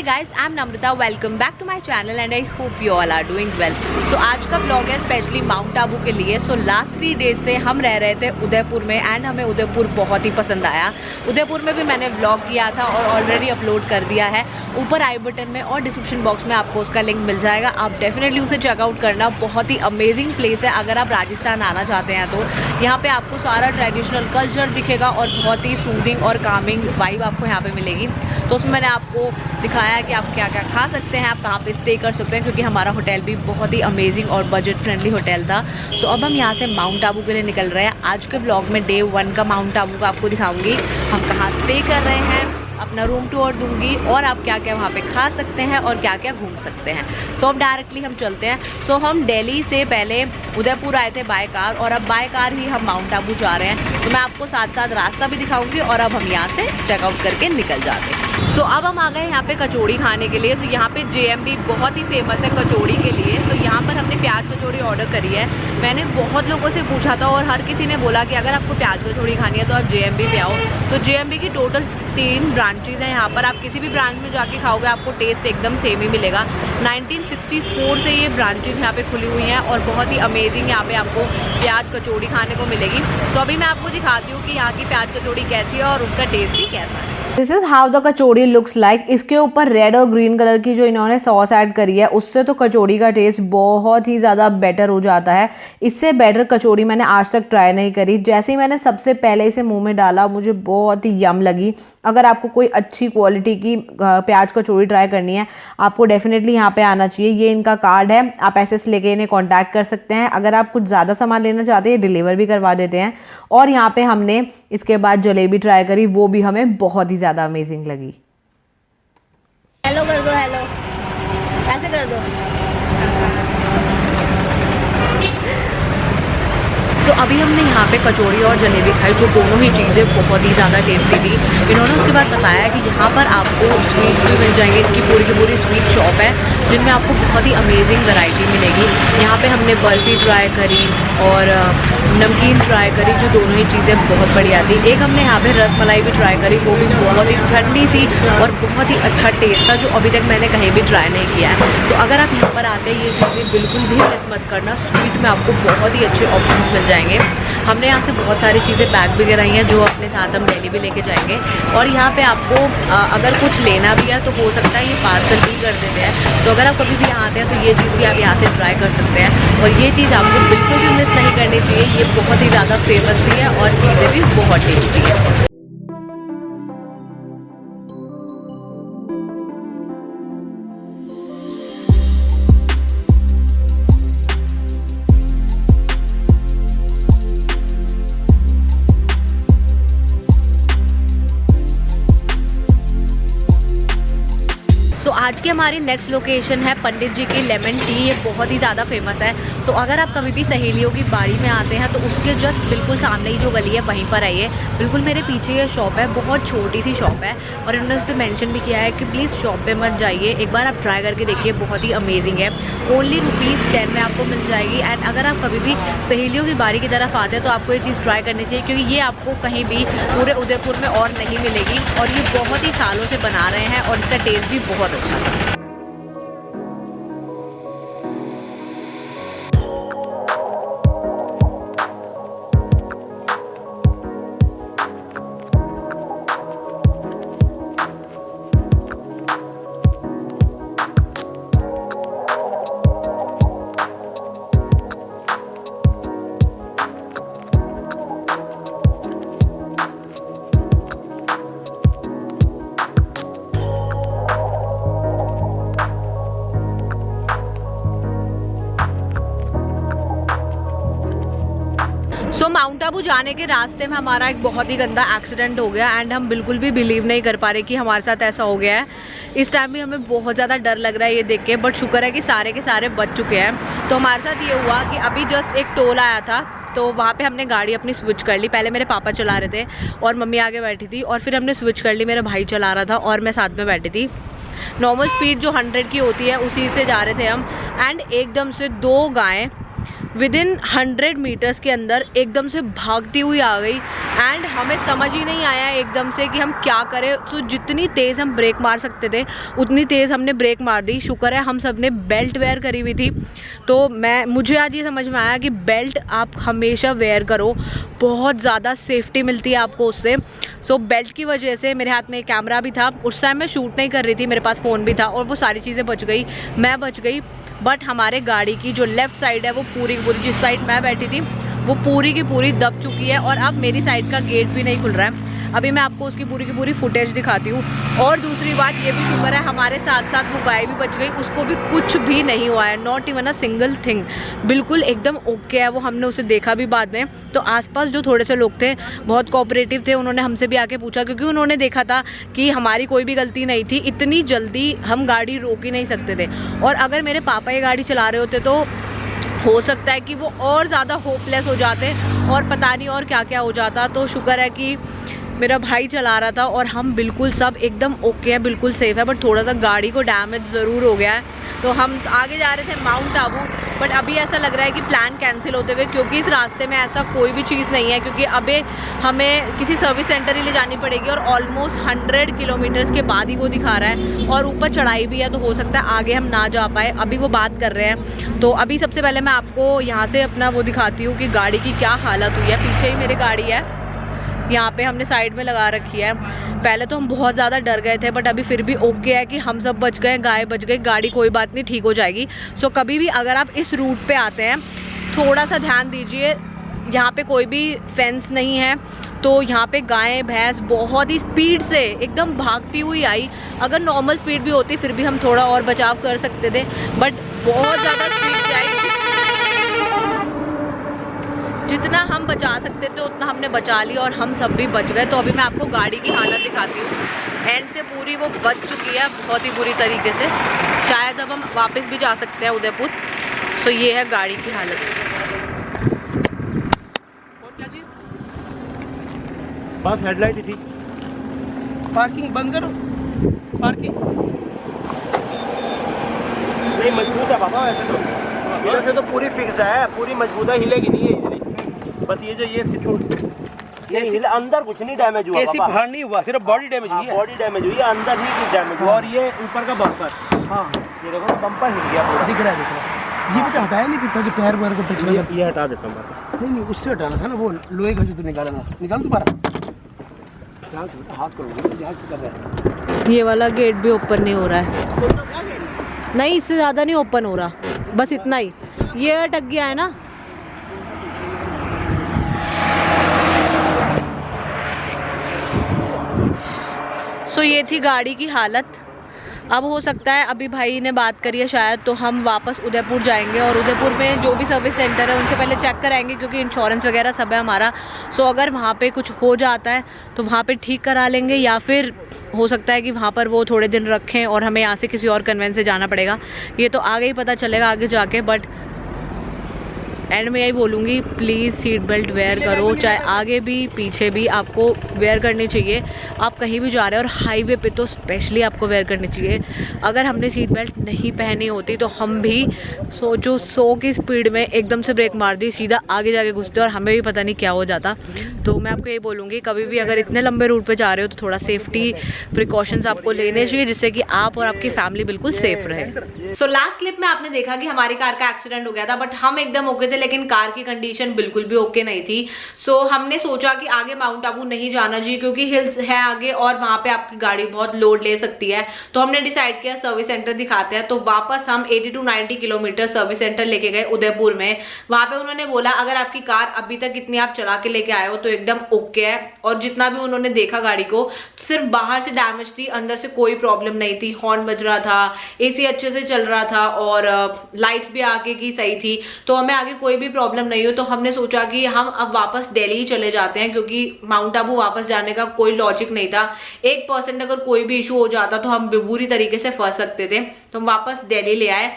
guys, I'm Namrata. Welcome back to my channel and I hope you all are doing well. So आज का blog है specially mount Abu के लिए. So last 3 days से हम रह रहे थे उदयपुर में एंड हमें उदयपुर बहुत ही पसंद आया. उदयपुर में भी मैंने व्लॉग किया था और ऑलरेडी अपलोड कर दिया है. ऊपर आई बटन में और डिस्क्रिप्शन बॉक्स में आपको उसका लिंक मिल जाएगा. आप डेफिनेटली उसे चेकआउट करना. बहुत ही अमेजिंग प्लेस है. अगर आप राजस्थान आना चाहते हैं तो यहाँ पे आपको सारा ट्रेडिशनल कल्चर दिखेगा और बहुत ही सूदिंग और कामिंग वाइब आपको यहाँ पे मिलेगी. तो उसमें मैंने आपको दिखाया कि आप क्या क्या खा सकते हैं, आप कहाँ पे स्टे कर सकते हैं, क्योंकि हमारा होटल भी बहुत ही अमेजिंग और बजट फ्रेंडली होटल था. सो अब हम यहाँ से माउंट आबू के लिए निकल रहे हैं. आज के ब्लॉग में डे 1 का माउंट आबू का आपको दिखाऊंगी. हम कहाँ स्टे कर रहे हैं, अपना रूम टूर दूंगी और आप क्या क्या वहाँ पे खा सकते हैं और क्या क्या घूम सकते हैं. सो अब डायरेक्टली हम चलते हैं. सो हम दिल्ली से पहले उदयपुर आए थे बाय कार और अब बाय कार ही हम माउंट आबू जा रहे हैं. तो मैं आपको साथ साथ रास्ता भी दिखाऊंगी और अब हम यहाँ से चेकआउट करके निकल जाते हैं. सो अब हम आ गए यहाँ पे कचौड़ी खाने के लिए. सो यहाँ पे JMB बहुत ही फेमस है कचौड़ी के लिए. तो यहाँ पर हमने प्याज कचौड़ी ऑर्डर करी है. मैंने बहुत लोगों से पूछा था और हर किसी ने बोला कि अगर आपको प्याज कचौड़ी खानी है तो आप JMB पे आओ. तो JMB की टोटल 3 ब्रांचेज हैं यहाँ पर. आप किसी भी ब्रांच में जाके खाओगे आपको टेस्ट एकदम सेम ही मिलेगा. 1964 से ये ब्रांचेज यहाँ पे खुली हुई हैं और बहुत ही अमेजिंग यहाँ पे आपको प्याज कचौड़ी खाने को मिलेगी. तो अभी मैं आपको दिखाती हूँ कि यहाँ की प्याज कचौड़ी कैसी है और उसका टेस्ट भी कैसा है. This is how the kachori looks like. इसके ऊपर रेड और ग्रीन कलर की जो इन्होंने सॉस ऐड करी है उससे तो कचौड़ी का टेस्ट बहुत ही ज़्यादा बेटर हो जाता है. इससे बेटर कचौड़ी मैंने आज तक ट्राई नहीं करी. जैसे ही मैंने सबसे पहले इसे मुंह में डाला मुझे बहुत ही यम लगी. अगर आपको कोई अच्छी क्वालिटी की प्याज कचौड़ी ट्राई करनी है आपको डेफिनेटली यहाँ पे आना चाहिए. ये इनका कार्ड है, आप ऐसे लेके इन्हें कॉन्टैक्ट कर सकते हैं. अगर आप कुछ ज़्यादा सामान लेना चाहते हैं डिलीवर भी करवा देते हैं. और यहाँ पे हमने इसके बाद जलेबी ट्राई करी, वो भी हमें बहुत ही ज़्यादा अमेजिंग लगी. हेलो कर दो, हेलो ऐसे कर दो. तो अभी हमने यहाँ पे कचौड़ी और जलेबी खाई जो दोनों ही चीज़ें बहुत ही ज़्यादा टेस्टी थी. इन्होंने उसके बाद बताया कि यहाँ पर आपको स्वीट्स भी मिल जाएंगे. इनकी पूरी की पूरी स्वीट शॉप है जिनमें आपको बहुत ही अमेजिंग वैरायटी मिलेगी. यहाँ पे हमने बर्फ़ी ट्राई करी और नमकीन ट्राई करी जो दोनों ही चीज़ें बहुत बढ़िया थी. एक हमने यहाँ पे रसमलाई भी ट्राई करी, वो भी बहुत ही ठंडी थी और बहुत ही अच्छा टेस्ट था जो अभी तक मैंने कहीं भी ट्राई नहीं किया है. तो अगर आप यहाँ पर आते हैं ये चीज़ें बिल्कुल भी मिस मत करना. स्वीट में आपको बहुत ही अच्छे ऑप्शंस मिल जाएंगे. हमने यहाँ से बहुत सारी चीज़ें बैग भी कराई हैं जो अपने साथ हम दिल्ली भी लेके जाएंगे. और यहाँ पे आपको अगर कुछ लेना भी है तो हो सकता है ये पार्सल भी कर देते हैं. तो अगर आप कभी भी यहाँ आते हैं तो ये चीज़ भी आप यहाँ से ट्राई कर सकते हैं. और ये चीज़ आपको बिल्कुल भी मिस नहीं करनी चाहिए. ये बहुत ही ज़्यादा फेमस भी है और चीज़ें भी बहुत टेस्टी है. सो आज की हमारी नेक्स्ट लोकेशन है पंडित जी की लेमन टी. ये बहुत ही ज़्यादा फेमस है. सो अगर आप कभी भी सहेलियों की बाड़ी में आते हैं तो उसके जस्ट बिल्कुल सामने ही जो गली है वहीं पर आइए. बिल्कुल मेरे पीछे ये शॉप है, बहुत छोटी सी शॉप है और इन्होंने उस पर मेंशन भी किया है कि प्लीज़ शॉप पे मत जाइए, एक बार आप ट्राई करके देखिए. बहुत ही अमेजिंग है. ओनली ₹10 में आपको मिल जाएगी. एंड अगर आप कभी भी सहेलियों की बाड़ी की तरफ आते हैं तो आपको ये चीज़ ट्राई करनी चाहिए क्योंकि ये आपको कहीं भी पूरे उदयपुर में और नहीं मिलेगी. और ये बहुत ही सालों से बना रहे हैं और इसका टेस्ट भी बहुत अच्छा था. सो माउंट आबू जाने के रास्ते में हमारा एक बहुत ही गंदा एक्सीडेंट हो गया एंड हम बिल्कुल भी बिलीव नहीं कर पा रहे कि हमारे साथ ऐसा हो गया है. इस टाइम भी हमें बहुत ज़्यादा डर लग रहा है ये देख के, बट शुक्र है कि सारे के सारे बच चुके हैं. तो हमारे साथ ये हुआ कि अभी जस्ट एक टोल आया था तो वहाँ पे हमने गाड़ी अपनी स्विच कर ली. पहले मेरे पापा चला रहे थे और मम्मी आगे बैठी थी और फिर हमने स्विच कर ली. मेरा भाई चला रहा था और मैं साथ में बैठी थी. नॉर्मल स्पीड जो 100 की होती है उसी से जा रहे थे हम. एंड एकदम से 2 गायें विदिन 100 मीटर्स के अंदर एकदम से भागती हुई आ गई एंड हमें समझ ही नहीं आया एकदम से कि हम क्या करें। तो जितनी तेज़ हम ब्रेक मार सकते थे उतनी तेज़ हमने ब्रेक मार दी। शुक्र है हम सब ने बेल्ट वेयर करी हुई थी। तो मुझे आज ये समझ में आया कि बेल्ट आप हमेशा वेयर करो, बहुत ज़्यादा सेफ्टी मिलती है आपको उससे। सो बेल्ट की वजह से मेरे हाथ में एक कैमरा भी था, उस टाइम मैं शूट नहीं कर रही थी, मेरे पास फ़ोन भी था और वो सारी चीज़ें बच गई, मैं बच गई। बट हमारे गाड़ी की जो लेफ़्ट साइड है वो पूरी की पूरी, जिस साइड मैं बैठी थी वो पूरी की पूरी दब चुकी है और अब मेरी साइड का गेट भी नहीं खुल रहा है। अभी मैं आपको उसकी पूरी की पूरी फुटेज दिखाती हूँ। और दूसरी बात ये भी शुक्र है हमारे साथ साथ वो गाय भी बच गई, उसको भी कुछ भी नहीं हुआ है, not even a single thing, बिल्कुल एकदम ओके है वो। हमने उसे देखा भी बाद में, तो आसपास जो थोड़े से लोग थे बहुत कोऑपरेटिव थे, उन्होंने हमसे भी आके पूछा क्योंकि उन्होंने देखा था कि हमारी कोई भी गलती नहीं थी, इतनी जल्दी हम गाड़ी रोक ही नहीं सकते थे। और अगर मेरे पापा ये गाड़ी चला रहे होते तो हो सकता है कि वो और ज़्यादा होपलेस हो जाते और पता नहीं और क्या क्या हो जाता। तो शुक्र है कि मेरा भाई चला रहा था और हम बिल्कुल सब एकदम ओके है, बिल्कुल सेफ़ है। बट थोड़ा सा गाड़ी को डैमेज ज़रूर हो गया है। तो हम आगे जा रहे थे माउंट आबू, बट अभी ऐसा लग रहा है कि प्लान कैंसिल होते हुए, क्योंकि इस रास्ते में ऐसा कोई भी चीज़ नहीं है, क्योंकि अभी हमें किसी सर्विस सेंटर ही ले जानी पड़ेगी और ऑलमोस्ट 100 किलोमीटर्स के बाद ही वो दिखा रहा है और ऊपर चढ़ाई भी है, तो हो सकता है आगे हम ना जा पाए। अभी वो बात कर रहे हैं। तो अभी सबसे पहले मैं आपको यहाँ से अपना वो दिखाती हूँ कि गाड़ी की क्या हालत हुई है। पीछे ही मेरी गाड़ी है, यहाँ पे हमने साइड में लगा रखी है। पहले तो हम बहुत ज़्यादा डर गए थे, बट अभी फिर भी ओके है कि हम सब बच गए, गाय बच गई, गाड़ी कोई बात नहीं, ठीक हो जाएगी। सो कभी भी अगर आप इस रूट पे आते हैं थोड़ा सा ध्यान दीजिए, यहाँ पे कोई भी फेंस नहीं है, तो यहाँ पे गाय भैंस बहुत ही स्पीड से एकदम भागती हुई आई। अगर नॉर्मल स्पीड भी होती फिर भी हम थोड़ा और बचाव कर सकते थे, बट बहुत ज़्यादा स्पीड से आई। जितना हम बचा सकते थे उतना हमने बचा लिया और हम सब भी बच गए। तो अभी मैं आपको गाड़ी की हालत दिखाती हूँ। एंड से पूरी वो बच चुकी है बहुत ही बुरी तरीके से। शायद अब हम वापस भी जा सकते हैं उदयपुर। सो ये है गाड़ी की हालत। और क्या चीज? बस हेडलाइट ही थी। पार्किंग बंद करो, पार्किंग नहीं मजबूत है पापा, वैसे तो पूरी फिक्स है, पूरी मजबूत है, हिलेगी नहीं है इतनी। बस ये जो ये नहीं हिला, अंदर कुछ नहीं डैमेज हुआ कैसी बाहर नहीं हुआ, सिर्फ बॉडी डैमेज हुई है। बॉडी डैमेज हुई है, अंदर ही कुछ डैमेज हुआ। और ये ऊपर का बम्पर, हाँ ये देखो बम्पर हिल गया पूरा। दिख रहा है, दिख रहा है। ये बेटा हटाया नहीं कि पैर वगैरह को टच लगा। ये हटा देता हूँ बस। नहीं उससे हटाना था ना, वो लोहे का जो तो निकाला था, निकाल दोबारा। ध्यान से बेटा, हाथ करो, ध्यान से कर रहा है। ये वाला गेट भी ओपन नहीं हो रहा है, नहीं इससे ज़्यादा नहीं ओपन हो रहा, बस इतना ही। ये अटक गया है ना। सो ये थी गाड़ी की हालत। अब हो सकता है अभी भाई ने बात करी है शायद, तो हम वापस उदयपुर जाएंगे और उदयपुर में जो भी सर्विस सेंटर है उनसे पहले चेक कराएंगे, क्योंकि इंश्योरेंस वगैरह सब है हमारा। सो अगर वहाँ पे कुछ हो जाता है तो वहाँ पे ठीक करा लेंगे, या फिर हो सकता है कि वहाँ पर वो थोड़े दिन रखें और हमें यहाँ से किसी और कन्वेंस से जाना पड़ेगा। ये तो आगे ही पता चलेगा आगे जाके। बट एंड में यही बोलूँगी, प्लीज़ सीट बेल्ट वेयर करो, चाहे आगे भी पीछे भी आपको वेयर करनी चाहिए। आप कहीं भी जा रहे हैं और हाईवे पे तो स्पेशली आपको वेयर करनी चाहिए। अगर हमने सीट बेल्ट नहीं पहनी होती तो हम भी सोचो 100 की स्पीड में एकदम से ब्रेक मार दी, सीधा आगे जाके घुसते और हमें भी पता नहीं क्या हो जाता। तो मैं आपको ये बोलूँगी, कभी भी अगर इतने लंबे रूट पर जा रहे हो तो थोड़ा सेफ्टी प्रिकॉशंस आपको लेने चाहिए, जिससे कि आप और आपकी फैमिली बिल्कुल सेफ रहे। सो लास्ट क्लिप में आपने देखा कि हमारी कार का एक्सीडेंट हो गया था, बट हम एकदम ओके थे, लेकिन कार की कंडीशन बिल्कुल भी ओके नहीं थी। सो हमने सोचा कि आगे माउंट आबू नहीं जाना चाहिए, क्योंकि हिल्स है आगे और वहां पे आपकी गाड़ी बहुत लोड ले सकती है। तो हमने डिसाइड किया सर्विस सेंटर दिखाते हैं। तो वापस हम 80 to 90 किलोमीटर सर्विस सेंटर लेके गए उदयपुर में। वहां पे उन्होंने बोला अगर आपकी कार अभी तक इतनी आप चला के लेके आए हो तो एकदम ओके है। और जितना भी उन्होंने देखा गाड़ी को, सिर्फ बाहर से डैमेज थी, अंदर से कोई प्रॉब्लम नहीं थी। हॉर्न बज रहा था, एसी अच्छे से चल रहा था और लाइट्स भी आगे की सही थी। तो हमें आगे कोई भी प्रॉब्लम नहीं हो। तो हमने सोचा कि हम अब वापस दिल्ली ही चले जाते हैं, क्योंकि माउंट आबू वापस जाने का कोई लॉजिक नहीं था। 1% अगर कोई भी इशू हो जाता तो हम बुरी तरीके से फंस सकते थे। तो हम वापस दिल्ली ले आए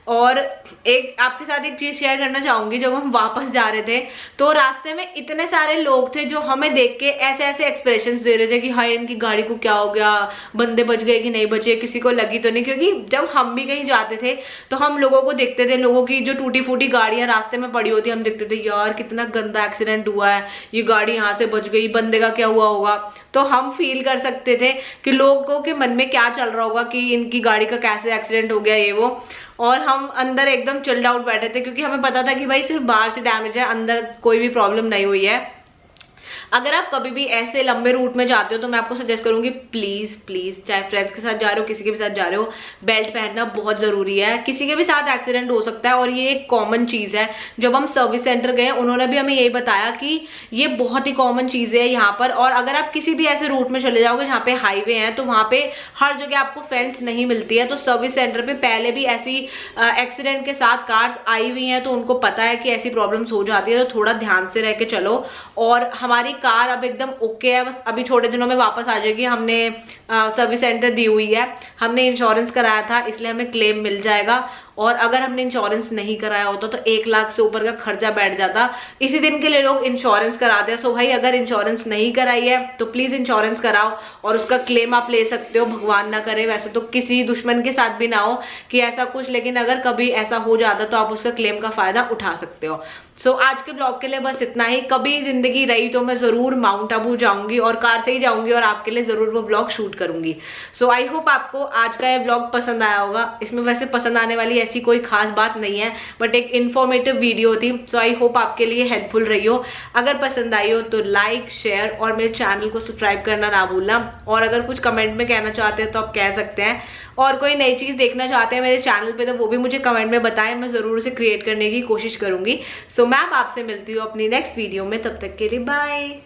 और एक आपके साथ एक चीज शेयर करना चाहूंगी, जब हम वापस जा रहे थे तो रास्ते में इतने सारे लोग थे जो हमें देख के ऐसे ऐसे एक्सप्रेशंस दे रहे थे कि हाय इनकी गाड़ी को क्या हो गया, बंदे बच गए कि नहीं बचे, किसी को लगी तो नहीं। क्योंकि जब हम भी कहीं जाते थे तो हम लोगों को देखते थे, लोगों की जो टूटी फूटी गाड़ियां रास्ते में पड़ी होती, हम देखते थे यार कितना गंदा एक्सीडेंट हुआ है, ये गाड़ी यहाँ से बच गई, बंदे का क्या हुआ होगा। तो हम फील कर सकते थे कि लोगों के मन में क्या चल रहा होगा कि इनकी गाड़ी का कैसे एक्सीडेंट हो गया ये वो। और हम अंदर एकदम चिल्ड आउट बैठे थे क्योंकि हमें पता था कि भाई सिर्फ बाहर से डैमेज है, अंदर कोई भी प्रॉब्लम नहीं हुई है। अगर आप कभी भी ऐसे लंबे रूट में जाते हो तो मैं आपको सजेस्ट करूंगी प्लीज प्लीज, चाहे फ्रेंड्स के साथ जा रहे हो, किसी के भी साथ जा रहे हो, बेल्ट पहनना बहुत जरूरी है। किसी के भी साथ एक्सीडेंट हो सकता है और ये एक कॉमन चीज है। जब हम सर्विस सेंटर गए उन्होंने भी हमें यही बताया कि ये बहुत ही कॉमन चीज है यहाँ पर। और अगर आप किसी भी ऐसे रूट में चले जाओगे जहाँ पे हाईवे है तो वहां पे हर जगह आपको फेंस नहीं मिलती है। तो सर्विस सेंटर पे पहले भी ऐसी एक्सीडेंट के साथ कार्स आई हुई हैं तो उनको पता है कि ऐसी प्रॉब्लम्स हो जाती है, तो थोड़ा ध्यान से रह के चलो। और हमारी कार अब एकदम ओके है, बस अभी थोड़े दिनों में वापस आ जाएगी। हमने सर्विस सेंटर दी हुई है, हमने इंश्योरेंस कराया था इसलिए हमें क्लेम मिल जाएगा। और अगर हमने इंश्योरेंस नहीं कराया होता तो 1 लाख से ऊपर का खर्चा बैठ जाता। इसी दिन के लिए लोग इंश्योरेंस कराते हैं। सो भाई अगर इंश्योरेंस नहीं कराई है तो प्लीज इंश्योरेंस कराओ और उसका क्लेम आप ले सकते हो। भगवान ना करे, वैसे तो किसी दुश्मन के साथ भी ना हो कि ऐसा कुछ, लेकिन अगर कभी ऐसा हो जाता तो आप उसका क्लेम का फायदा उठा सकते हो। सो आज के ब्लॉग के लिए बस इतना ही। कभी जिंदगी रही तो मैं जरूर माउंट आबू जाऊंगी और कार से ही जाऊंगी और आपके लिए जरूर वो ब्लॉग शूट करूंगी। सो आई होप आपको आज का ये ब्लॉग पसंद आया होगा। इसमें वैसे पसंद आने वाली ऐसी कोई खास बात नहीं है, बट एक इन्फॉर्मेटिव वीडियो थी। सो आई होप आपके लिए हेल्पफुल रही हो। अगर पसंद आई हो तो लाइक, शेयर और मेरे चैनल को सब्सक्राइब करना ना भूलना। और अगर कुछ कमेंट में कहना चाहते हैं तो आप कह सकते हैं। और कोई नई चीज देखना चाहते हैं मेरे चैनल पे तो वो भी मुझे कमेंट में बताएं, मैं जरूर उसे क्रिएट करने की कोशिश करूंगी। सो मैं आपसे मिलती हूँ अपनी नेक्स्ट वीडियो में, तब तक के लिए बाय।